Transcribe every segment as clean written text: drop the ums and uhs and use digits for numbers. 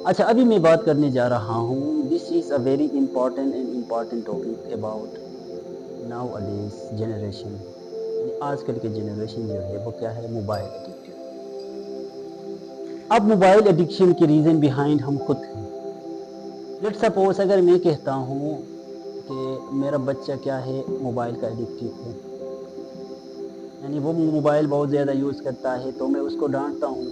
اچھا، ابھی میں بات کرنے جا رہا ہوں، this is a very important topic about nowadays generation, یعنی آج کل کی جنریشن جو ہے وہ کیا ہے، موبائل ایڈکٹیو۔ اب موبائل ایڈکشن کی ریزن بیہائنڈ ہم خود ہیں۔ لیٹ سپوز اگر میں کہتا ہوں کہ میرا بچہ کیا ہے، موبائل کا ایڈکٹیو ہے، یعنی وہ موبائل بہت زیادہ یوز کرتا ہے، تو میں اس کو ڈانٹتا ہوں،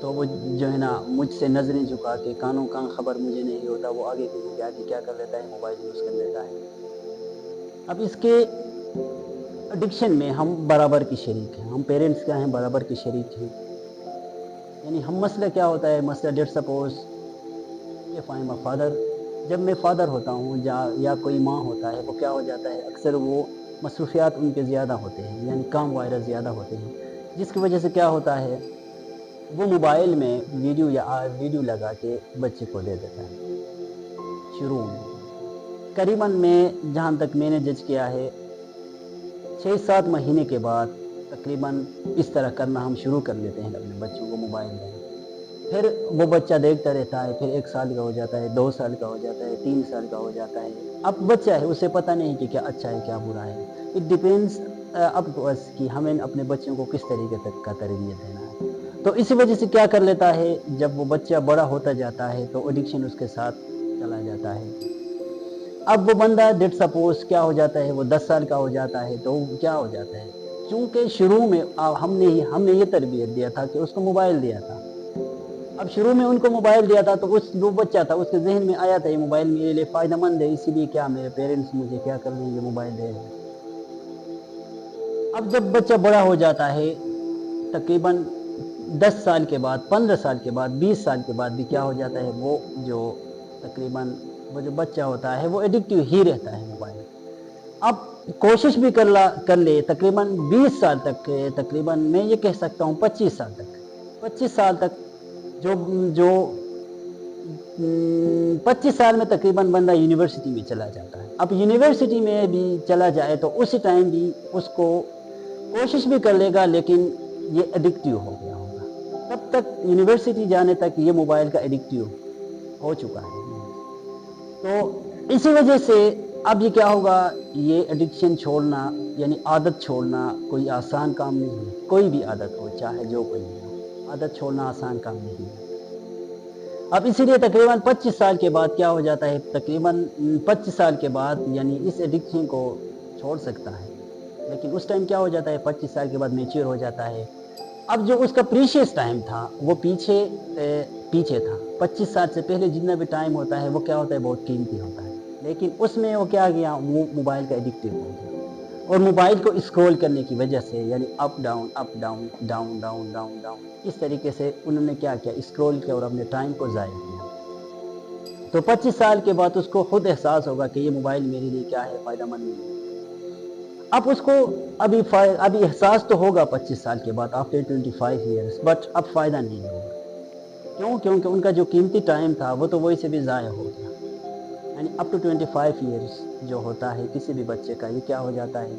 تو وہ جو ہے نا مجھ سے نظریں جھکا کے کانوں کان خبر مجھے نہیں ہوتا، وہ آگے کہیں جا کے کیا کر لیتا ہے، موبائل یوز کر لیتا ہے۔ اب اس کے ایڈکشن میں ہم برابر کی شریک ہیں، ہم پیرنٹس کیا ہیں، برابر کی شریک ہیں۔ یعنی ہم مسئلہ کیا ہوتا ہے، مسئلہ let suppose if I am a father, جب میں فادر ہوتا ہوں یا کوئی ماں ہوتا ہے، وہ کیا ہو جاتا ہے، اکثر وہ مصروفیات ان کے زیادہ ہوتے ہیں، یعنی کام وغیرہ زیادہ ہوتے ہیں، جس کی وجہ سے کیا ہوتا ہے، وہ موبائل میں ویڈیو لگا کے بچے کو دے دیتا ہے۔ شروع میں قریباً میں جہاں تک میں نے جج کیا ہے 6-7 مہینے کے بعد تقریباً اس طرح کرنا ہم شروع کر لیتے ہیں، اپنے بچوں کو موبائل دینا۔ پھر وہ بچہ دیکھتا رہتا ہے، پھر 1 سال کا ہو جاتا ہے، 2 سال کا ہو جاتا ہے، 3 سال کا ہو جاتا ہے۔ اب بچہ ہے، اسے پتہ نہیں کہ کیا اچھا ہے کیا برا ہے۔ اٹ ڈپینڈس اب ٹو اس کہ ہمیں اپنے بچوں کو کس طریقے تک کا تربیت دینا ہے۔ تو اسی وجہ سے کیا کر لیتا ہے، جب وہ بچہ بڑا ہوتا جاتا ہے تو ایڈکشن اس کے ساتھ چلا جاتا ہے۔ اب وہ بندہ ڈیٹ سپوز کیا ہو جاتا ہے، وہ 10 سال کا ہو جاتا ہے، تو کیا ہو جاتا ہے، چونکہ شروع میں ہم نے یہ تربیت دیا تھا کہ اس کو موبائل دیا تھا۔ اب شروع میں ان کو موبائل دیا تھا تو جو بچہ تھا اس کے ذہن میں آیا تھا یہ موبائل میرے لیے فائدہ مند ہے، اسی لیے کیا میرے پیرنٹس مجھے کیا کر لیں گے، موبائل دے دیں۔ اب جب بچہ بڑا ہو جاتا ہے، تقریباً 10 سال کے بعد، 15 سال کے بعد، 20 سال کے بعد بھی کیا ہو جاتا ہے، وہ جو تقریباً وہ جو بچہ ہوتا ہے وہ ایڈکٹیو ہی رہتا ہے موبائل۔ اب کوشش بھی کر لے تقریباً 20 سال تک، تقریباً میں یہ کہہ سکتا ہوں 25 سال تک جو 25 سال میں تقریباً بندہ یونیورسٹی میں چلا جاتا ہے۔ اب یونیورسٹی میں بھی چلا جائے تو اس ٹائم بھی اس کو کوشش بھی کر لے گا، لیکن یہ ایڈکٹیو ہو گیا ہوگا۔ تب تک یونیورسٹی جانے تک یہ موبائل کا ایڈکٹیو ہو چکا ہے۔ تو اسی وجہ سے اب یہ کیا ہوگا، یہ ایڈکشن چھوڑنا، یعنی عادت چھوڑنا کوئی آسان کام نہیں ہے، کوئی بھی عادت ہو، چاہے جو کوئی بھی ہو، عادت چھوڑنا آسان کام نہیں ہے۔ اب اسی لیے تقریباً 25 سال کے بعد کیا ہو جاتا ہے، تقریباً 25 سال کے بعد یعنی اس ایڈکشن کو چھوڑ سکتا ہے، لیکن اس ٹائم کیا ہو جاتا ہے، 25 سال کے بعد میچور ہو جاتا ہے۔ اب جو اس کا پریشیس ٹائم تھا وہ پیچھے تھا۔ 25 سال سے پہلے جتنا بھی ٹائم ہوتا ہے وہ کیا ہوتا ہے، بہت قیمتی ہوتا ہے، لیکن اس میں وہ کیا گیا، وہ موبائل کا ایڈکٹیو ہو گیا، اور موبائل کو اسکرول کرنے کی وجہ سے، یعنی up down up down down down down down, اس طریقے سے انہوں نے کیا اسکرول کیا اور اپنے ٹائم کو ضائع کیا۔ تو 25 سال کے بعد اس کو خود احساس ہوگا کہ یہ موبائل میرے لیے کیا ہے، فائدہ مند نہیں ہے۔ اب اس کو ابھی احساس تو ہوگا 25 سال کے بعد، آفٹر 25 ایئرس، بٹ اب فائدہ نہیں ہوگا۔ کیوں؟ کیونکہ ان کا جو قیمتی ٹائم تھا وہ تو وہی سے بھی ضائع ہو گیا۔ یعنی اپ ٹو 25 ایئرس جو ہوتا ہے کسی بھی بچے کا، یہ کیا ہو جاتا ہے،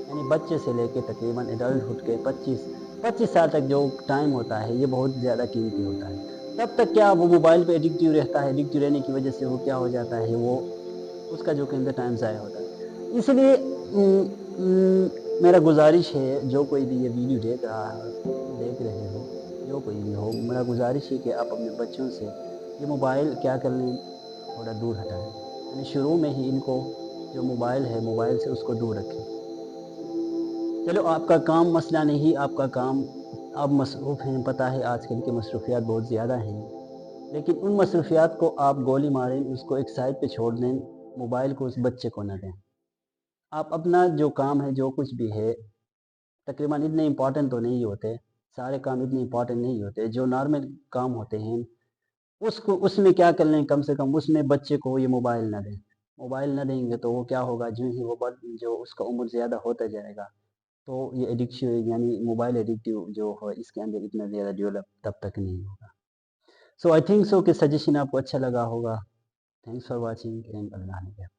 یعنی بچے سے لے کے تقریباً ایڈلٹہڈ کے 25 سال تک جو ٹائم ہوتا ہے یہ بہت زیادہ قیمتی ہوتا ہے۔ تب تک کیا وہ موبائل پہ ایڈکٹیو رہتا ہے، ایڈکٹیو رہنے کی وجہ سے وہ کیا ہو جاتا ہے، وہ اس کا جو قیمتی ٹائم ضائع ہوتا ہے۔ اس لیے میرا گزارش ہے، جو کوئی بھی یہ ویڈیو دیکھ رہے ہو، جو کوئی بھی ہو، میرا گزارش ہے کہ آپ اپنے بچوں سے یہ موبائل کیا کر لیں، تھوڑا دور ہٹائیں، یعنی شروع میں ہی ان کو جو موبائل ہے، موبائل سے اس کو دور رکھیں۔ چلو آپ کا کام مسئلہ نہیں، آپ کا کام، آپ مصروف ہیں، پتہ ہے آج کل کی مصروفیات بہت زیادہ ہیں، لیکن ان مصروفیات کو آپ گولی ماریں، اس کو ایک سائڈ پہ چھوڑ دیں، موبائل کو اس بچے کو نہ دیں۔ آپ اپنا جو کام ہے، جو کچھ بھی ہے، تقریباً اتنے امپورٹنٹ تو نہیں ہوتے، سارے کام اتنے امپورٹنٹ نہیں ہوتے، جو نارمل کام ہوتے ہیں اس میں کیا کر لیں، کم سے کم اس میں بچے کو یہ موبائل نہ دیں۔ موبائل نہ دیں گے تو وہ کیا ہوگا، جو ہی وہ جو اس کا عمر زیادہ ہوتا جائے گا تو یہ ایڈکشن، یعنی موبائل ایڈکٹیو جو ہے، اس کے اندر اتنا زیادہ ڈیولپ تب تک نہیں ہوگا۔ سو آئی تھنک سو کہ سجیشن آپ کو اچھا لگا ہوگا۔ تھینکس فار واچنگ اینڈ اللہ حافظ۔